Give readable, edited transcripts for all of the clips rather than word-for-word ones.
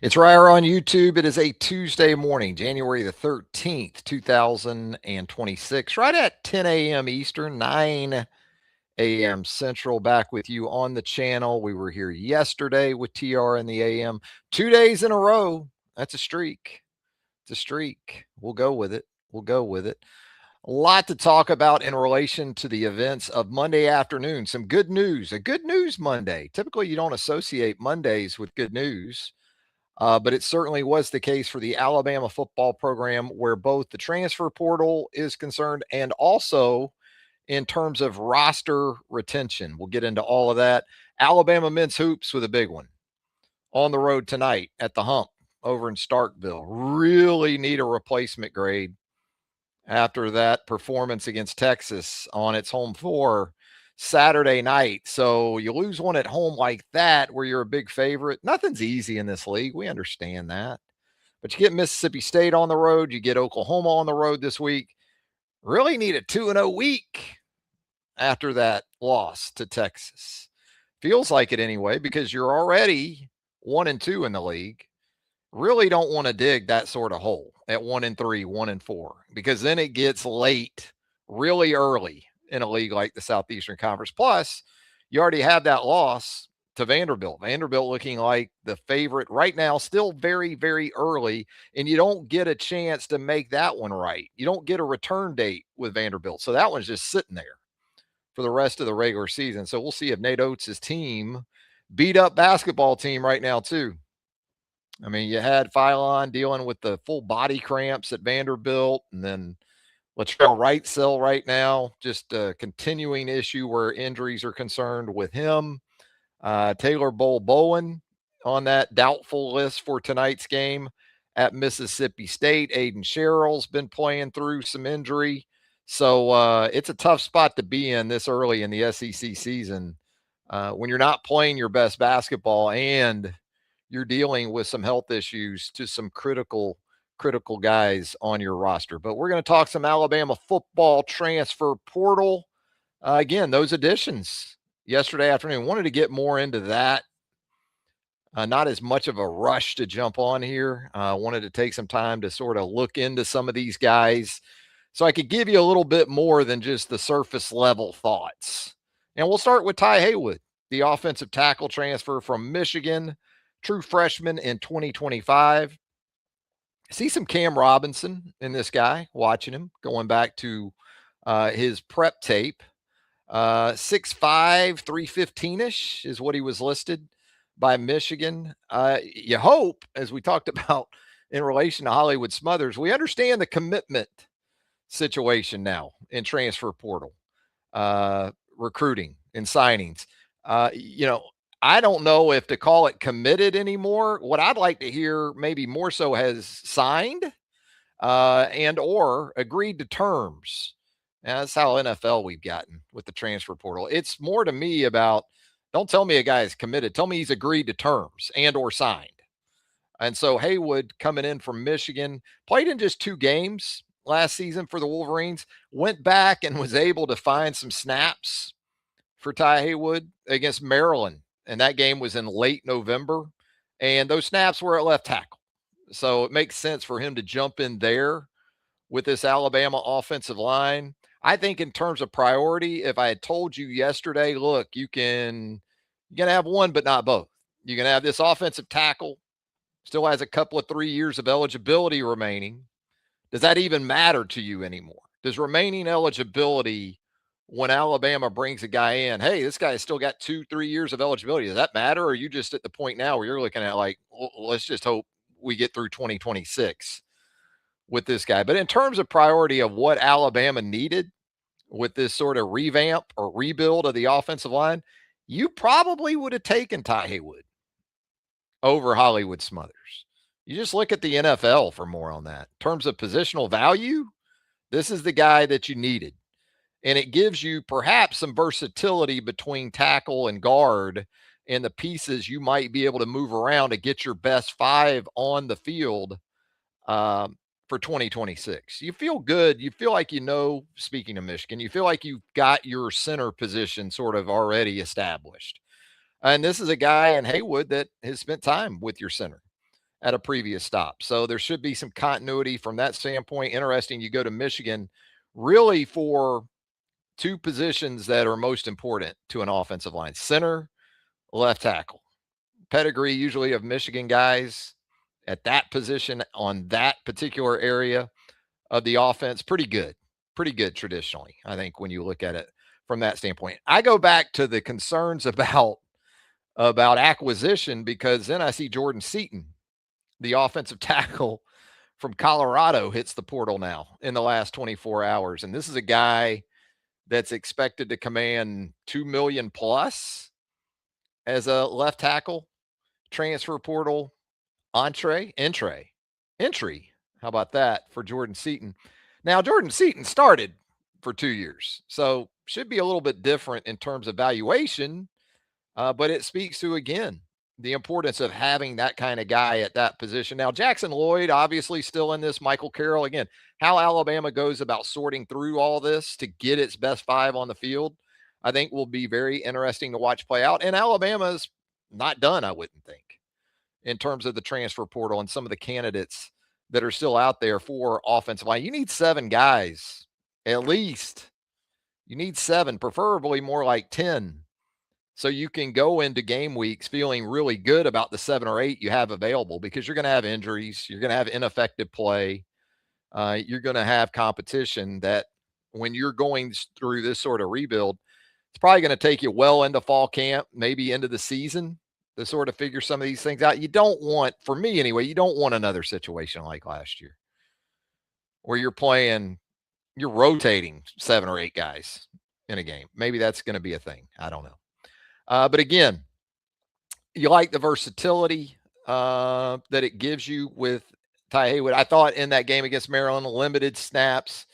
It's Reier on YouTube. It is a Tuesday morning, January the 13th, 2026, right at 10 a.m. Eastern, 9 a.m. Central. Back with you on the channel. We were here yesterday with TR in the AM. 2 days in a row. That's a streak. It's a streak. We'll go with it. We'll go with it. A lot to talk about in relation to the events of Monday afternoon. Some good news, a good news Monday. Typically, you don't associate Mondays with good news. But it certainly was the case for the Alabama football program, where both the transfer portal is concerned and also in terms of roster retention. We'll get into all of that. Alabama men's hoops with a big one on the road tonight at the Hump over in Starkville. Really need a replacement grade after that performance against Texas on its home floor Saturday night. So you lose one at home like that where you're a big favorite. Nothing's easy in this league. We understand that. But you get Mississippi State on the road, you get Oklahoma on the road this week. Really need a 2-0 week after that loss to Texas. Feels like it anyway, because you're already 1-2 in the league. Really don't want to dig that sort of hole at 1-3, 1-4, because then it gets late really early in a league like the Southeastern Conference. Plus, you already have that loss to Vanderbilt. Vanderbilt looking like the favorite right now, still very, very early, and you don't get a chance to make that one right. You don't get a return date with Vanderbilt. So that one's just sitting there for the rest of the regular season. So we'll see if Nate Oates' team, beat up basketball team right now too. I mean, you had Philon dealing with the full body cramps at Vanderbilt, and then Latrell Wrightsell right now, just a continuing issue where injuries are concerned with him. Taylor Bowen on that doubtful list for tonight's game at Mississippi State. Aiden Sherrill's been playing through some injury. So it's a tough spot to be in this early in the SEC season when you're not playing your best basketball and you're dealing with some health issues to some critical guys on your roster. But we're going to talk some Alabama football transfer portal. Again, those additions yesterday afternoon. Wanted to get more into that. Not as much of a rush to jump on here. Wanted to take some time to sort of look into some of these guys so I could give you a little bit more than just the surface level thoughts. And we'll start with Ty Haywood, the offensive tackle transfer from Michigan. True freshman in 2025. See some Cam Robinson in this guy, watching him, going back to his prep tape. 6'5", 315-ish is what he was listed by Michigan. You hope, as we talked about in relation to Hollywood Smothers, we understand the commitment situation now in transfer portal, recruiting and signings. I don't know if to call it committed anymore. What I'd like to hear maybe more so has signed and or agreed to terms. Now, that's how NFL we've gotten with the transfer portal. It's more to me about, don't tell me a guy is committed. Tell me he's agreed to terms and or signed. And so Haywood coming in from Michigan, played in just 2 games last season for the Wolverines, went back and was able to find some snaps for Ty Haywood against Maryland. And that game was in late November. And those snaps were at left tackle. So it makes sense for him to jump in there with this Alabama offensive line. I think in terms of priority, if I had told you yesterday, look, you're going to have one, but not both. You're going to have this offensive tackle, still has a couple of 3 years of eligibility remaining. Does that even matter to you anymore? Does remaining eligibility, when Alabama brings a guy in, hey, this guy has still got 2-3 years of eligibility, does that matter? Or are you just at the point now where you're looking at like, well, let's just hope we get through 2026 with this guy? But in terms of priority of what Alabama needed with this sort of revamp or rebuild of the offensive line, you probably would have taken Ty Haywood over Hollywood Smothers. You just look at the NFL for more on that. In terms of positional value, this is the guy that you needed. And it gives you perhaps some versatility between tackle and guard and the pieces you might be able to move around to get your best 5 on the field for 2026. You feel good. You feel like, speaking of Michigan, you feel like you've got your center position sort of already established. And this is a guy in Haywood that has spent time with your center at a previous stop. So there should be some continuity from that standpoint. Interesting, you go to Michigan really for two positions that are most important to an offensive line: center, left tackle. Pedigree usually of Michigan guys at that position on that particular area of the offense, pretty good traditionally, I think, when you look at it from that standpoint. I go back to the concerns about acquisition, because then I see Jordan Seaton, the offensive tackle from Colorado, hits the portal now in the last 24 hours. And this is a guy that's expected to command 2 million plus as a left tackle, transfer portal entry. How about that for Jordan Seaton? Now, Jordan Seaton started for 2 years, so should be a little bit different in terms of valuation, but it speaks to, again, the importance of having that kind of guy at that position. Now, Jackson Lloyd, obviously still in this. Michael Carroll, again, how Alabama goes about sorting through all this to get its best five on the field, I think will be very interesting to watch play out. And Alabama's not done, I wouldn't think, in terms of the transfer portal and some of the candidates that are still out there for offensive line. You need 7 guys, at least. You need 7, preferably more like 10. So you can go into game weeks feeling really good about the 7 or 8 you have available, because you're going to have injuries. You're going to have ineffective play. You're going to have competition that, when you're going through this sort of rebuild, it's probably going to take you well into fall camp, maybe into the season, to sort of figure some of these things out. You don't want, for me anyway, you don't want another situation like last year where you're rotating 7 or 8 guys in a game. Maybe that's going to be a thing. I don't know. But again, you like the versatility that it gives you with Ty Haywood. I thought in that game against Maryland, limited snaps,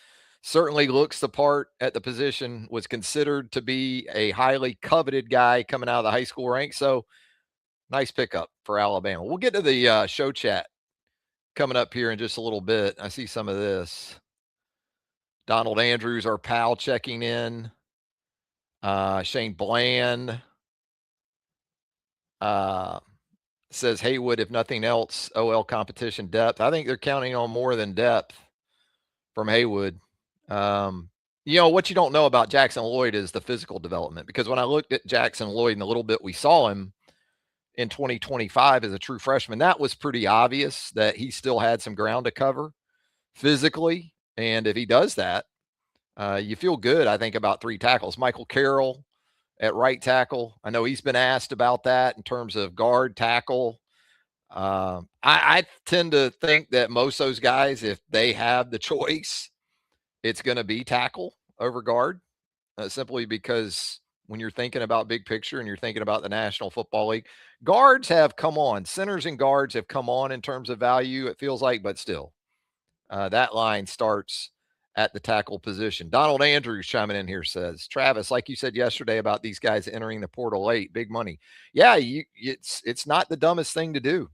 certainly looks the part at the position, was considered to be a highly coveted guy coming out of the high school ranks. So nice pickup for Alabama. We'll get to the show chat coming up here in just a little bit. I see some of this. Donald Andrews, our pal, checking in. Shane Bland says Haywood, if nothing else, OL competition depth. I think they're counting on more than depth from Haywood. What you don't know about Jackson Lloyd is the physical development, because when I looked at Jackson Lloyd and the little bit we saw him in 2025 as a true freshman, that was pretty obvious that he still had some ground to cover physically. And if he does that, you feel good, I think, about 3 tackles. Michael Carroll at right tackle, I know he's been asked about that in terms of guard tackle. I tend to think that most of those guys, if they have the choice, it's going to be tackle over guard, simply because when you're thinking about big picture and you're thinking about the National Football League, guards have come on. Centers and guards have come on in terms of value, it feels like, but still, that line starts at the tackle position. Donald Andrews chiming in here says, Travis, like you said yesterday about these guys entering the portal late, big money. Yeah, it's not the dumbest thing to do.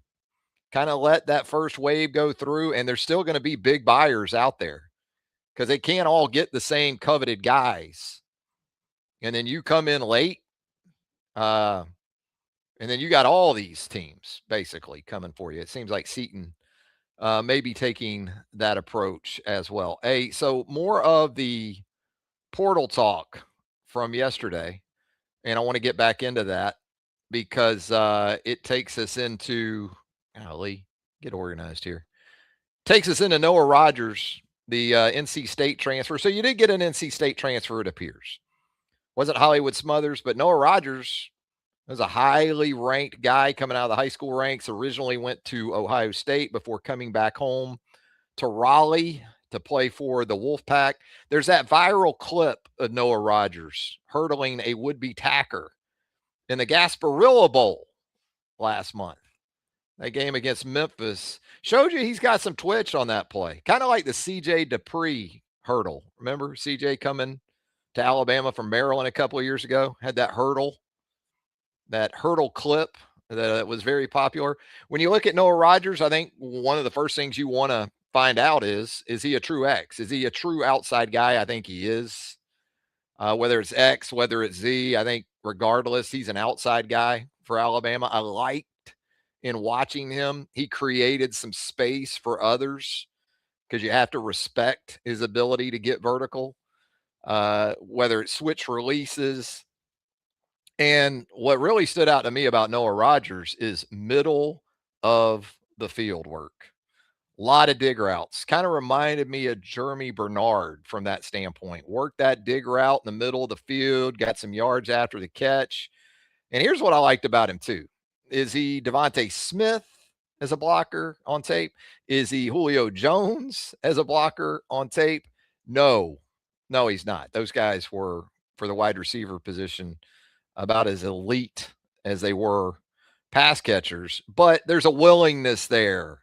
Kind of let that first wave go through, and there's still going to be big buyers out there, because they can't all get the same coveted guys. And then you come in late, and then you got all these teams basically coming for you. It seems like Seaton maybe taking that approach as well. Hey, so more of the portal talk from yesterday, and I want to get back into that because it takes us into, golly, get organized here. Takes us into Noah Rogers, the NC State transfer. So you did get an NC State transfer, it appears. Wasn't Hollywood Smothers, but Noah Rogers was a highly ranked guy coming out of the high school ranks. Originally went to Ohio State before coming back home to Raleigh to play for the Wolfpack. There's that viral clip of Noah Rogers hurdling a would-be tacker in the Gasparilla Bowl last month. That game against Memphis showed you he's got some twitch on that play. Kind of like the C.J. Dupree hurdle. Remember C.J. coming to Alabama from Maryland a couple of years ago? Had that hurdle clip that was very popular. When you look at Noah Rogers, I think one of the first things you want to find out is he a true X? Is he a true outside guy? I think he is. Whether it's X, whether it's Z, I think regardless, he's an outside guy for Alabama. I liked in watching him. He created some space for others because you have to respect his ability to get vertical, whether it's switch releases. And what really stood out to me about Noah Rogers is middle of the field work. A lot of dig routes. Kind of reminded me of Jeremy Bernard from that standpoint. Worked that dig route in the middle of the field, got some yards after the catch. And here's what I liked about him too. Is he Devontae Smith as a blocker on tape? Is he Julio Jones as a blocker on tape? No. No, he's not. Those guys were, for the wide receiver position, about as elite as they were pass catchers, but there's a willingness there.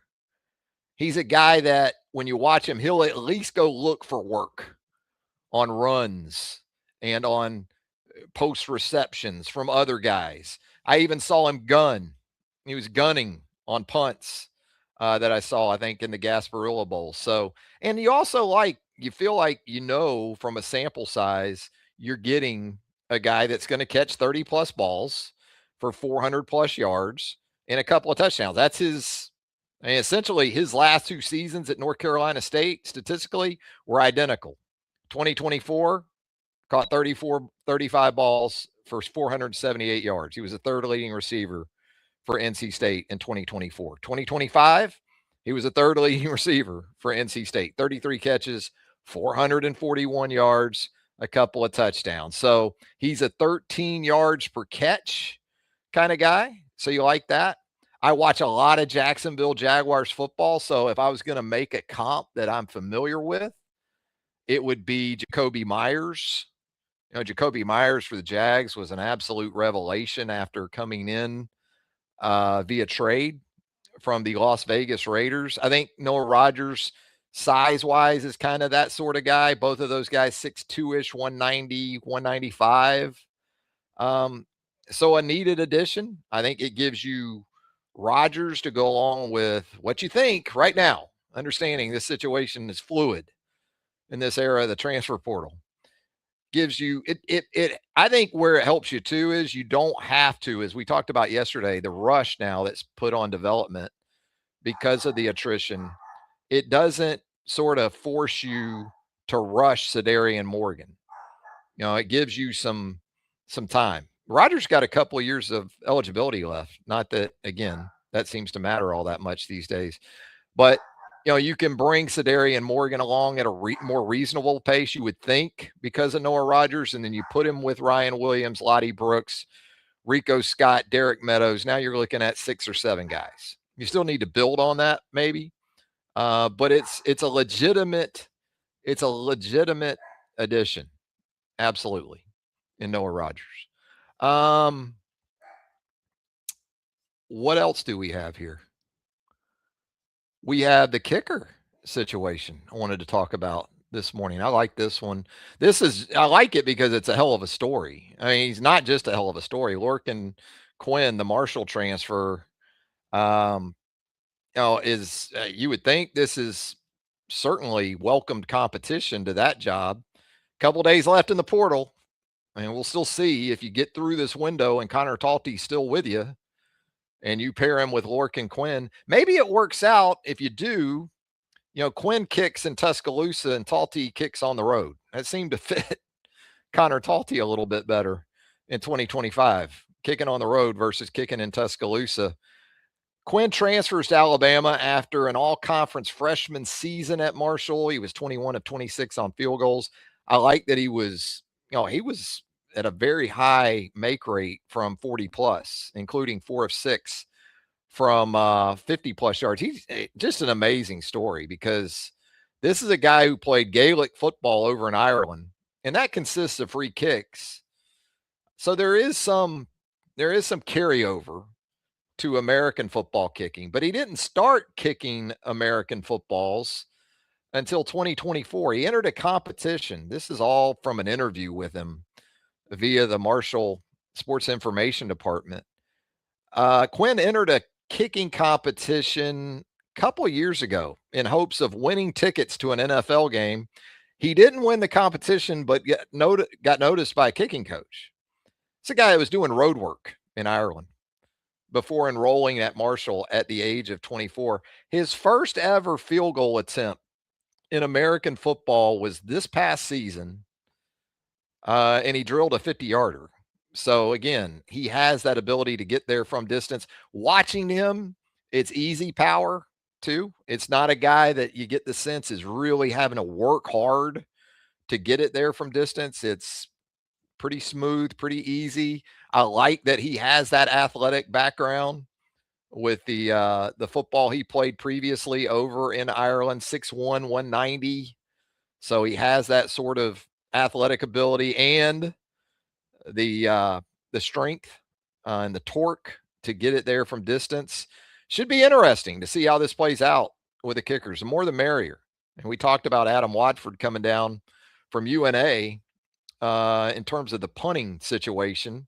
He's a guy that when you watch him, he'll at least go look for work on runs and on post receptions from other guys. I even saw him gun. He was gunning on punts that I saw, I think, in the Gasparilla Bowl. So, and you also you feel like, from a sample size, you're getting a guy that's going to catch 30 plus balls for 400 plus yards and a couple of touchdowns. That's essentially his last 2 seasons at North Carolina State statistically were identical. 2024, caught 35 balls for 478 yards. He was the third leading receiver for NC State in 2024. 2025, he was the third leading receiver for NC State. 33 catches, 441 yards, a couple of touchdowns. So he's a 13 yards per catch kind of guy. So you like that? I watch a lot of Jacksonville Jaguars football. So if I was going to make a comp that I'm familiar with, it would be Jacoby Myers. Jacoby Myers for the Jags was an absolute revelation after coming in via trade from the Las Vegas Raiders. I think Noah Rogers, size-wise, is kind of that sort of guy. Both of those guys, 6'2"-ish, 190, 195. So a needed addition. I think it gives you Rogers to go along with what you think right now, understanding this situation is fluid in this era of the transfer portal. Gives you it I think where it helps you too is you don't have to, as we talked about yesterday, the rush now that's put on development because of the attrition. It doesn't sort of force you to rush Sedarian Morgan. It gives you some time. Rodgers got a couple of years of eligibility left. Not that, again, that seems to matter all that much these days. But, you can bring Sedarian Morgan along at a more reasonable pace, you would think, because of Noah Rogers, and then you put him with Ryan Williams, Lottie Brooks, Rico Scott, Derek Meadows. Now you're looking at 6 or 7 guys. You still need to build on that, maybe. But it's a legitimate addition. Absolutely. In Noah Rogers. What else do we have here? We have the kicker situation I wanted to talk about this morning. I like this one. I like it because it's a hell of a story. I mean, he's not just a hell of a story. Lorcan Quinn, the Marshall transfer, is you would think this is certainly welcomed competition to that job. Couple days left in the portal. And we'll still see if you get through this window and Connor Talty's still with you and you pair him with Lorcan Quinn. Maybe it works out if you do. Quinn kicks in Tuscaloosa and Talty kicks on the road. That seemed to fit Connor Talty a little bit better in 2025, kicking on the road versus kicking in Tuscaloosa. Quinn transfers to Alabama after an all-conference freshman season at Marshall. He was 21 of 26 on field goals. I like that he was at a very high make rate from 40 plus, including 4 of 6 from 50 plus yards. He's just an amazing story because this is a guy who played Gaelic football over in Ireland, and that consists of free kicks. So there is some carryover to American football kicking, but he didn't start kicking American footballs until 2024. He entered a competition. This is all from an interview with him via the Marshall Sports Information Department. Quinn entered a kicking competition a couple of years ago in hopes of winning tickets to an NFL game. He didn't win the competition, but got noticed by a kicking coach. It's a guy that was doing road work in Ireland. before enrolling at Marshall at the age of 24. His first ever field goal attempt in American football was this past season, and he drilled a 50-yarder. So again, he has that ability to get there from distance. Watching him, it's easy power too. It's not a guy that you get the sense is really having to work hard to get it there from distance. It's pretty smooth, pretty easy. I like that he has that athletic background with the football he played previously over in Ireland, 6'1", 190. So he has that sort of athletic ability and the strength and the torque to get it there from distance. Should be interesting to see how this plays out with the kickers. The more the merrier. And we talked about Adam Watford coming down from UNA in terms of the punting situation.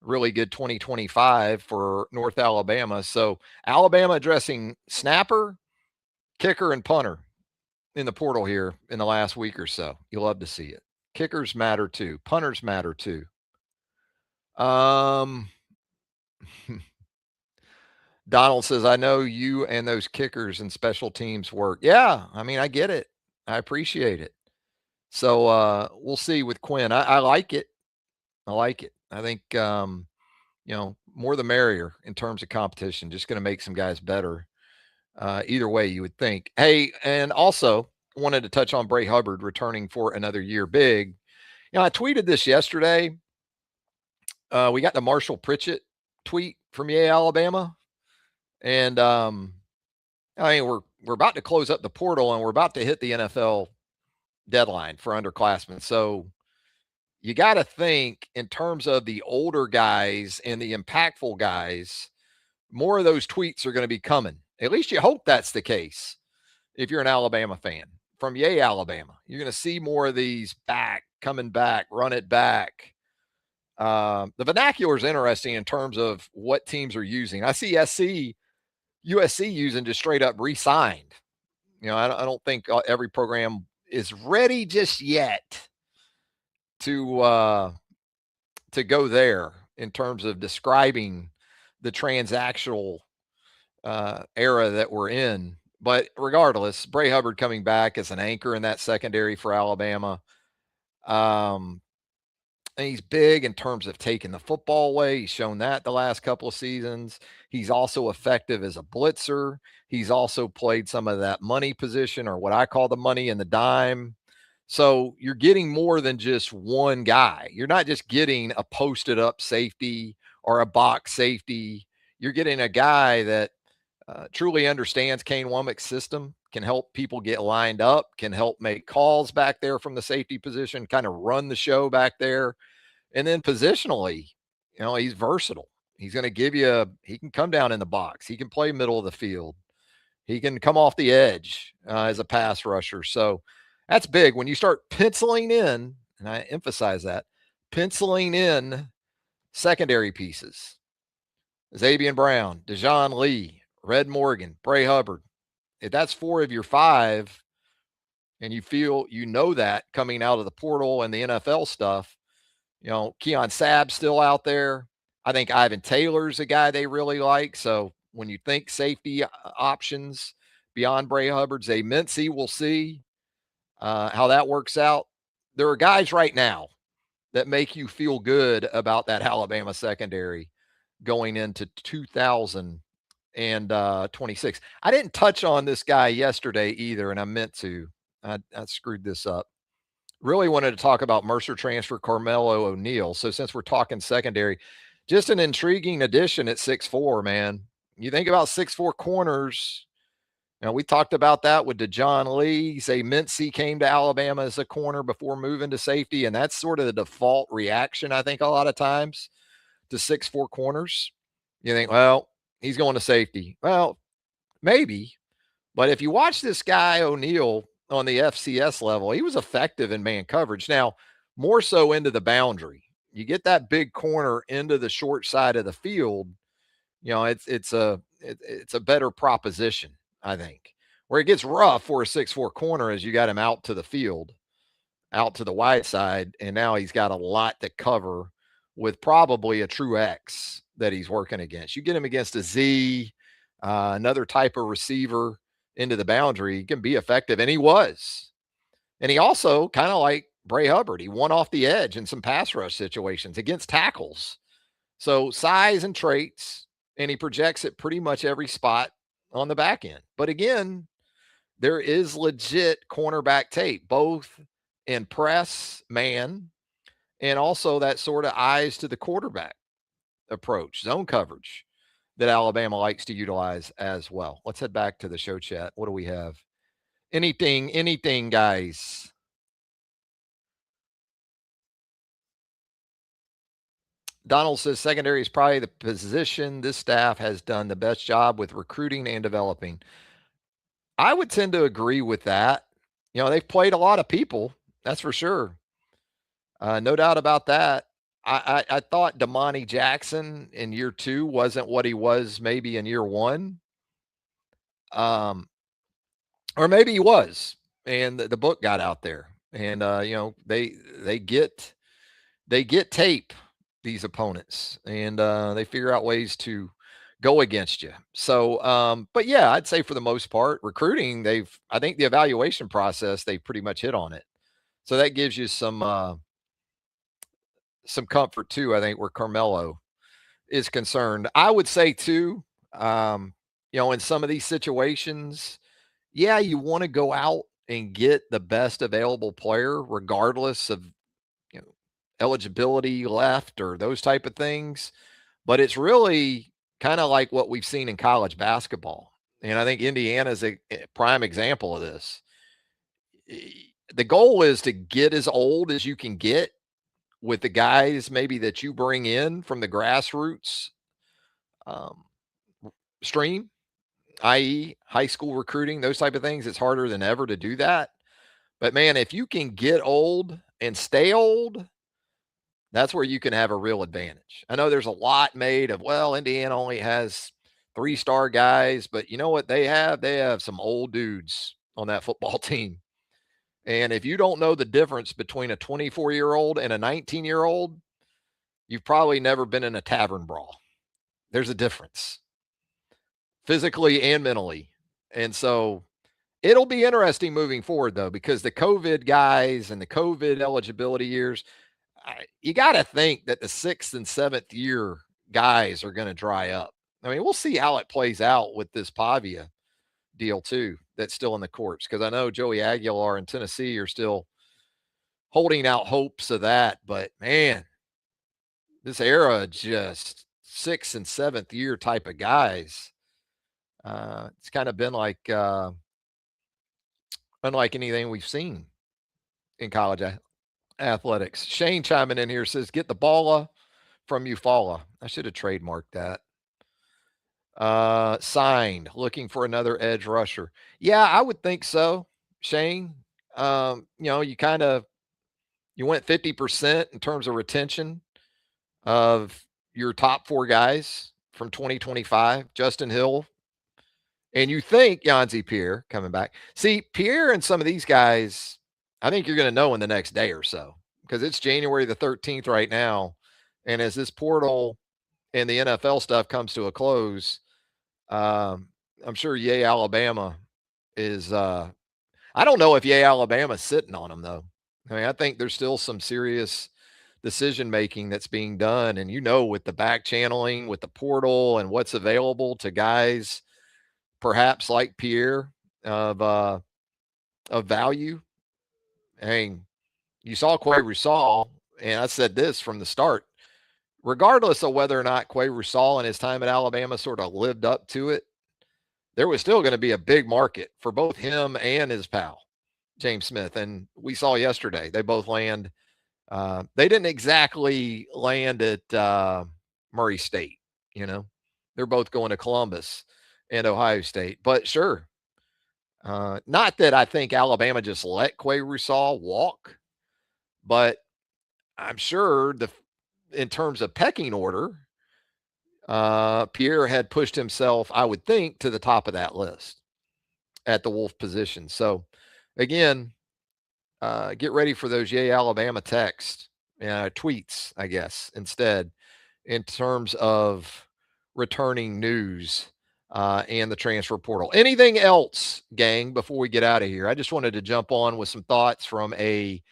Really good 2025 for North Alabama. So Alabama addressing snapper, kicker, and punter in the portal here in the last week or so. You'll love to see it. Kickers matter too. Punters matter too. Donald says, I know you and those kickers and special teams work. Yeah, I mean, I get it. I appreciate it. So we'll see with Quinn. I like it. I like it. I think more the merrier in terms of competition. Just going to make some guys better. Either way, you would think. Hey, and also wanted to touch on Bray Hubbard returning for another year big. I tweeted this yesterday. We got the Marshall Pritchett tweet from Yale, Alabama. And we're about to close up the portal and we're about to hit the NFL deadline for underclassmen. So you got to think in terms of the older guys and the impactful guys, more of those tweets are going to be coming. At least you hope that's the case. If you're an Alabama fan from Yay, Alabama, you're going to see more of these coming back, run it back. The vernacular is interesting in terms of what teams are using. I see USC using just straight up re-signed. I don't think every program is ready just yet to go there in terms of describing the transactional era that we're in. But regardless, Bray Hubbard coming back as an anchor in that secondary for Alabama. And he's big in terms of taking the football away. He's shown that the last couple of seasons. He's also effective as a blitzer. He's also played some of that money position, or what I call the money and the dime. So you're getting more than just one guy. You're not just getting a posted up safety or a box safety. You're getting a guy that truly understands Kane Womack's system, can help people get lined up, can help make calls back there from the safety position, kind of run the show back there. And then positionally, he's versatile. He's going to give you he can come down in the box. He can play middle of the field. He can come off the edge as a pass rusher. So that's big. When you start penciling in, and I emphasize that, penciling in secondary pieces, Xavier Brown, Dejon Lee, Red Morgan, Bray Hubbard. If that's 4 of your 5, and you feel that coming out of the portal and the NFL stuff, Keon Sabb's still out there. I think Ivan Taylor's a guy they really like. So when you think safety options beyond Bray Hubbard, Zay Mincy, we'll see how that works out. There are guys right now that make you feel good about that Alabama secondary going into 2026. I didn't touch on this guy yesterday either, and I meant to. I screwed this up. Really wanted to talk about Mercer transfer Carmelo O'Neal. So since we're talking secondary, just an intriguing addition at 6'4", man. You think about 6'4" corners. We talked about that with Dejon Lee. Say Mincy came to Alabama as a corner before moving to safety, and that's sort of the default reaction, I think, a lot of times to 6'4" corners. You think, well, he's going to safety. Well, maybe. But if you watch this guy, O'Neal, on the FCS level, he was effective in man coverage. Now, more so into the boundary. You get that big corner into the short side of the field, it's a better proposition, I think. Where it gets rough for a 6'4" corner is you got him out to the field, out to the wide side, and now he's got a lot to cover with probably a true X that he's working against. You get him against a Z, another type of receiver into the boundary, he can be effective, and he was. And he also, kind of like Bray Hubbard, he won off the edge in some pass rush situations against tackles. So size and traits, and he projects at pretty much every spot on the back end. But again, there is legit cornerback tape, both in press, man, and also that sort of eyes to the quarterback approach, zone coverage that Alabama likes to utilize as well. Let's head back to the show chat. What do we have? Anything, guys. Donald says secondary is probably the position this staff has done the best job with recruiting and developing. I would tend to agree with that. You know, they've played a lot of people, that's for sure. No doubt about that. I thought Damani Jackson in year 2 wasn't what he was maybe in year 1. Or maybe he was, and the book got out there. And you know, they get tape, these opponents, and they figure out ways to go against you. So, but yeah, I'd say for the most part, recruiting, I think the evaluation process, they pretty much hit on it. So that gives you some comfort too, I think, where Carmelo is concerned. I would say too, you know, in some of these situations, yeah, you want to go out and get the best available player, regardless of, you know, eligibility left or those type of things. But it's really kind of like what we've seen in college basketball. And I think Indiana's a prime example of this. The goal is to get as old as you can get with the guys maybe that you bring in from the grassroots um, stream, i.e., high school recruiting, those type of things. It's harder than ever to do that. But man, if you can get old and stay old, that's where you can have a real advantage. I know there's a lot made of, well, Indiana only has 3-star guys, but you know what they have? They have some old dudes on that football team. And if you don't know the difference between a 24-year-old and a 19-year-old, you've probably never been in a tavern brawl. There's a difference physically and mentally. And so it'll be interesting moving forward, though, because the COVID guys and the COVID eligibility years, you got to think that the 6th and 7th year guys are going to dry up. I mean, we'll see how it plays out with this Pavia deal, too, that's still in the courts, because I know Joey Aguilar and Tennessee are still holding out hopes of that. But man, this era, just 6th and 7th year type of guys, it's kind of been like unlike anything we've seen in college athletics. Shane chiming in here says, get the balla from Eufaula. I should have trademarked that. Signed, looking for another edge rusher. Yeah, I would think so, Shane. You know, you went 50% in terms of retention of your top 4 guys from 2025. Justin Hill, and you think Yanzi Pierre coming back. See, Pierre and some of these guys, I think you're going to know in the next day or so, because it's January the 13th right now. And as this portal and the NFL stuff comes to a close, I'm sure Yay Alabama is, I don't know if Yay Alabama's sitting on them, though. I mean, I think there's still some serious decision making that's being done. And, you know, with the back channeling, with the portal and what's available to guys perhaps like Pierre of value. I mean, you saw Quay Rusal, and I said this from the start, regardless of whether or not Quay Rusal and his time at Alabama sort of lived up to it, there was still going to be a big market for both him and his pal, James Smith. And we saw yesterday, they both land. They didn't exactly land at Murray State, you know. They're both going to Columbus and Ohio State. But sure, not that I think Alabama just let Quay Rusal walk, but I'm sure in terms of pecking order, Pierre had pushed himself, I would think, to the top of that list at the Wolf position. So again, get ready for those Yay Alabama texts, tweets, I guess, instead. in terms of returning news and the transfer portal. Anything else, gang, before we get out of here? I just wanted to jump on with some thoughts from a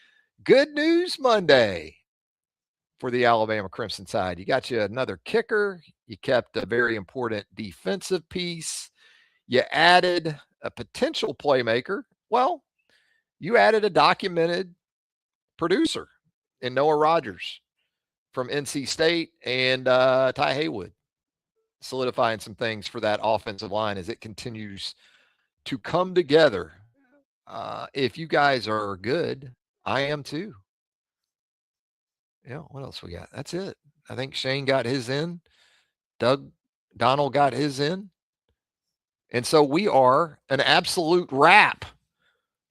Good News Monday for the Alabama Crimson side. You got you another kicker. You kept a very important defensive piece. You added a potential playmaker. Well, you added a documented producer in Noah Rogers from NC State and Ty Haywood, solidifying some things for that offensive line as it continues to come together. If you guys are good, I am too. Yeah, what else we got? That's it. I think Shane got his in. Doug Donald got his in. And so we are an absolute wrap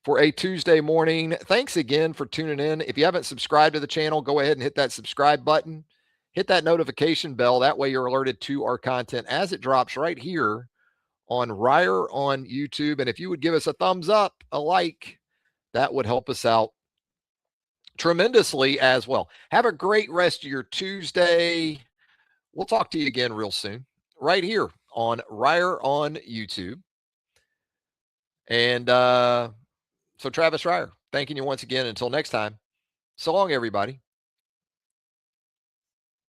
for a Tuesday morning. Thanks again for tuning in. If you haven't subscribed to the channel, go ahead and hit that subscribe button. Hit that notification bell. That way you're alerted to our content as it drops right here on Reier on YouTube. And if you would give us a thumbs up, a like, that would help us out tremendously as well. Have a great rest of your Tuesday. We'll talk to you again real soon, right here on Reier on YouTube. And so Travis Reier, thanking you once again. Until next time, so long, everybody.